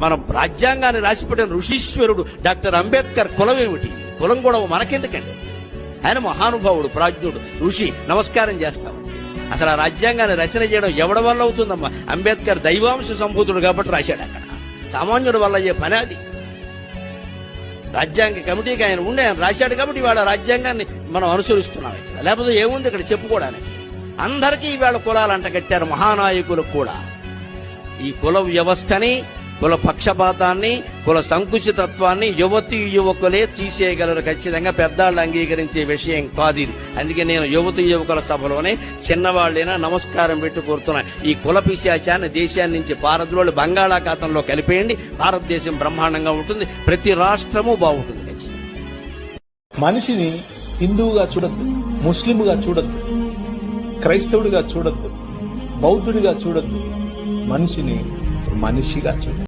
మనం రాజ్యాంగాన్ని రాసిపెట్టిన ఋషీశ్వరుడు డాక్టర్ అంబేద్కర్ కులం ఏమిటి? కులం కూడా మనకెందుకండి? ఆయన మహానుభావుడు, ప్రాజ్ఞుడు, ఋషి. నమస్కారం చేస్తాం. అసలు ఆ రాజ్యాంగాన్ని రచన చేయడం ఎవడి వల్ల అవుతుందమ్మా? అంబేద్కర్ దైవాంశ సంభూతుడు కాబట్టి రాశాడు. అక్కడ సామాన్యుడి వల్ల అయ్యే పని అది. రాజ్యాంగ కమిటీకి ఆయన ఉండే, ఆయన రాశాడు కాబట్టి ఇవాళ రాజ్యాంగాన్ని మనం అనుసరిస్తున్నాం. లేకపోతే ఏముంది ఇక్కడ చెప్పుకోవడానికి? అందరికీ ఇవాళ కులాలు అంటగట్టారు, మహానాయకులకు కూడా. ఈ కుల వ్యవస్థని, కుల పక్షపాతాన్ని, కుల సంకుచితత్వాన్ని యువతీ యువకులే తీసేయగలరు. ఖచ్చితంగా పెద్దాళ్ళు అంగీకరించే విషయం కాదు ఇది. అందుకే నేను యువతీ యువకుల సభలోనే చిన్నవాళ్ళైనా నమస్కారం పెట్టి కోరుతున్నా, ఈ కుల పిశాచాన్ని దేశాన్ని నుంచి పారద్రోలి బంగాళాఖాతంలో కలిపేయండి. భారతదేశం బ్రహ్మాండంగా ఉంటుంది, ప్రతి రాష్ట్రము బాగుంటుంది. మనిషిని హిందువుగా చూడద్దు, ముస్లింగా చూడద్దు, క్రైస్తవుడిగా చూడద్దు, బౌద్ధుడిగా చూడద్దు. మనిషిని మనిషిగా చూడద్దు.